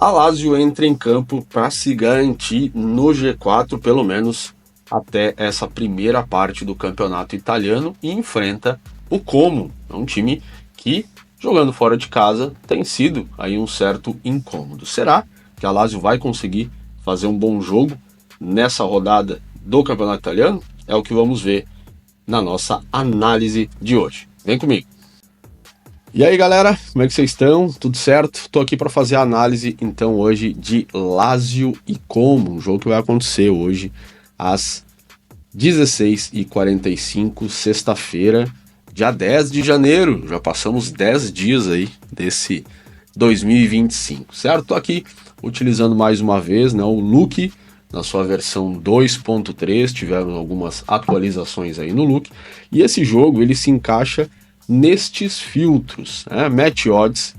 A Lazio entra em campo para se garantir no G4, pelo menos até essa primeira parte do campeonato italiano, e enfrenta o Como. É um time que, jogando fora de casa, tem sido aí um certo incômodo. Será que a Lazio vai conseguir fazer um bom jogo nessa rodada do campeonato italiano? É o que vamos ver na nossa análise de hoje. Vem comigo! E aí galera, como é que vocês estão? Tudo certo? Tô aqui para fazer a análise então hoje de Lazio e Como, um jogo que vai acontecer hoje às 16h45, sexta-feira, dia 10 de janeiro. Já passamos 10 dias aí desse 2025, certo? Tô aqui utilizando mais uma vez, né, o Look na sua versão 2.3, tiveram algumas atualizações aí no Look, e esse jogo ele se encaixa nestes filtros, né? Match Odds,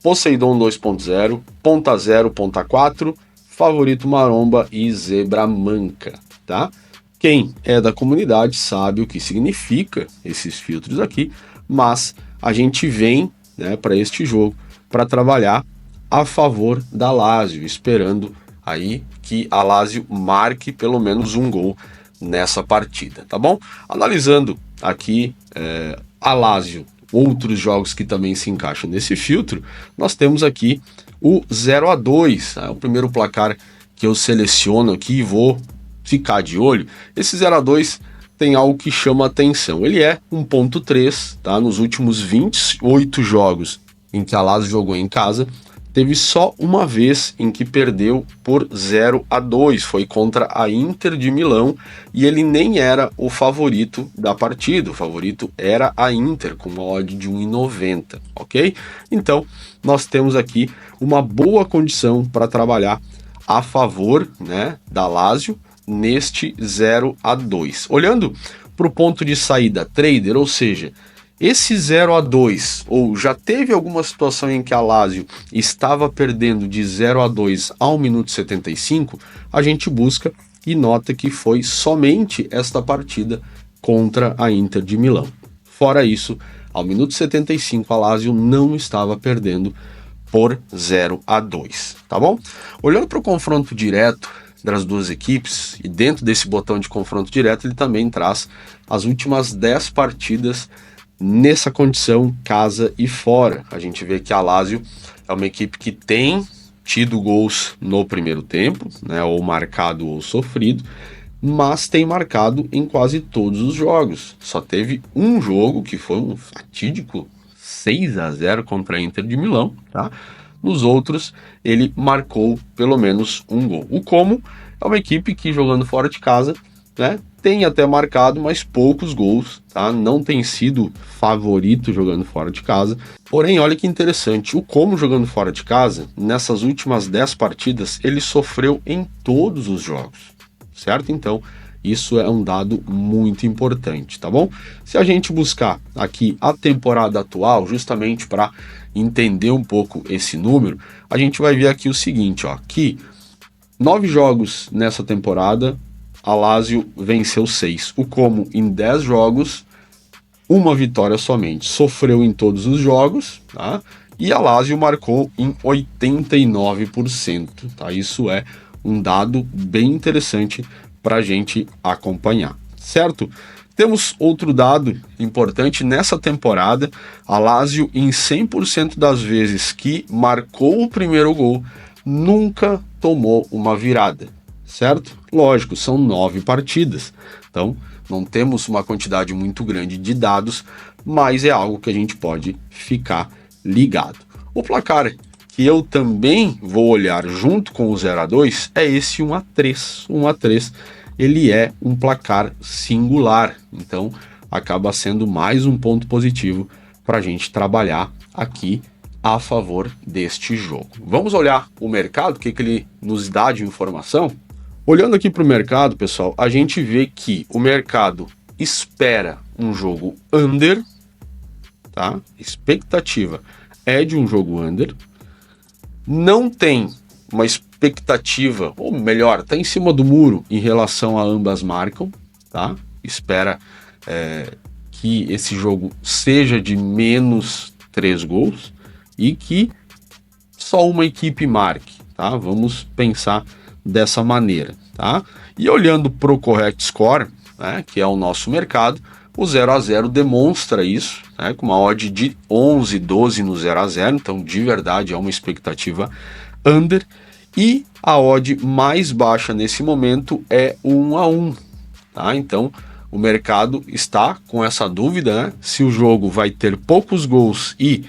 Poseidon 2.0, Ponta 0, Ponta 4, Favorito Maromba e Zebra Manca, tá? Quem é da comunidade sabe o que significa esses filtros aqui, mas a gente vem, né, para este jogo para trabalhar a favor da Lazio, esperando aí que a Lazio marque pelo menos um gol nessa partida, tá bom? Analisando aqui a Lazio, outros jogos que também se encaixam nesse filtro, nós temos aqui o 0-2, o primeiro placar que eu seleciono aqui e vou ficar de olho. Esse 0-2 tem algo que chama atenção, ele é 1.3, tá? Nos últimos 28 jogos em que a Lazio jogou em casa, teve só uma vez em que perdeu por 0-2, foi contra a Inter de Milão, e ele nem era o favorito da partida, o favorito era a Inter, com uma odd de 1,90, ok? Então, nós temos aqui uma boa condição para trabalhar a favor, né, da Lazio neste 0-2. Olhando para o ponto de saída trader, ou seja, esse 0-2, ou já teve alguma situação em que a Lazio estava perdendo de 0-2 ao minuto 75, a gente busca e nota que foi somente esta partida contra a Inter de Milão. Fora isso, ao minuto 75 a Lazio não estava perdendo por 0-2, tá bom? Olhando para o confronto direto das duas equipes, e dentro desse botão de confronto direto ele também traz as últimas 10 partidas nessa condição, casa e fora. A gente vê que a Lazio é uma equipe que tem tido gols no primeiro tempo, né, ou marcado ou sofrido, mas tem marcado em quase todos os jogos. Só teve um jogo que foi um fatídico 6-0 contra a Inter de Milão, tá? Nos outros, ele marcou pelo menos um gol. O Como é uma equipe que, jogando fora de casa, né, tem até marcado, mas poucos gols, tá? Não tem sido favorito jogando fora de casa. Porém, olha que interessante, o Como jogando fora de casa, nessas últimas 10 partidas, ele sofreu em todos os jogos, certo? Então, isso é um dado muito importante, tá bom? Se a gente buscar aqui a temporada atual, justamente para entender um pouco esse número, a gente vai ver aqui o seguinte, ó, que 9 jogos nessa temporada, a Lazio venceu 6. O Como, em 10 jogos, uma vitória somente. Sofreu em todos os jogos, tá? E a Lazio marcou em 89%, tá? Isso é um dado bem interessante para a gente acompanhar, certo? Temos outro dado importante nessa temporada, a Lazio em 100% das vezes que marcou o primeiro gol, nunca tomou uma virada, certo? Lógico, são 9 partidas, então não temos uma quantidade muito grande de dados, mas é algo que a gente pode ficar ligado. O placar que eu também vou olhar junto com o 0-2 é esse 1-3. 1-3 ele é um placar singular, então acaba sendo mais um ponto positivo para a gente trabalhar aqui a favor deste jogo. Vamos olhar o mercado, o que ele nos dá de informação? Olhando aqui para o mercado, pessoal, a gente vê que o mercado espera um jogo under, tá? Expectativa é de um jogo under, não tem uma expectativa, ou melhor, está em cima do muro em relação a ambas marcam, tá? Espera que esse jogo seja de menos 3 gols e que só uma equipe marque, tá? Vamos pensar dessa maneira, tá? E olhando para o Correct Score, né, que é o nosso mercado, o 0 a 0 demonstra isso, né, com uma odd de 11, 12 no 0 a 0, então de verdade é uma expectativa under, e a odd mais baixa nesse momento é 1 a 1, tá? Então o mercado está com essa dúvida, né, se o jogo vai ter poucos gols e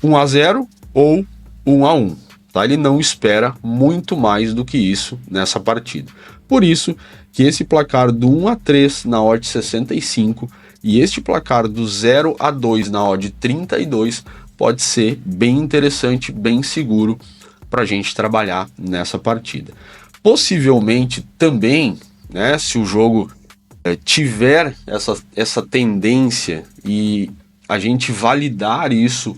1 a 0 ou 1 a 1, tá? Ele não espera muito mais do que isso nessa partida. Por isso que esse placar do 1 a 3 na odd 65 e este placar do 0 a 2 na odd 32 pode ser bem interessante, bem seguro para a gente trabalhar nessa partida. Possivelmente também, né, se o jogo tiver essa tendência e a gente validar isso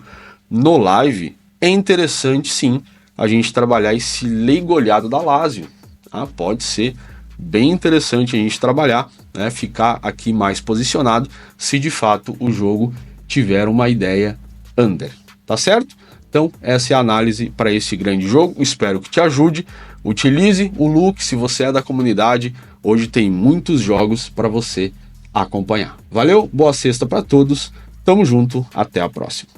no live, é interessante sim a gente trabalhar esse leigolhado da Lazio. Tá? Pode ser bem interessante a gente trabalhar, né, ficar aqui mais posicionado se de fato o jogo tiver uma ideia under, tá certo? Então essa é a análise para esse grande jogo, espero que te ajude, utilize o look se você é da comunidade, hoje tem muitos jogos para você acompanhar. Valeu, boa sexta para todos, tamo junto, até a próxima.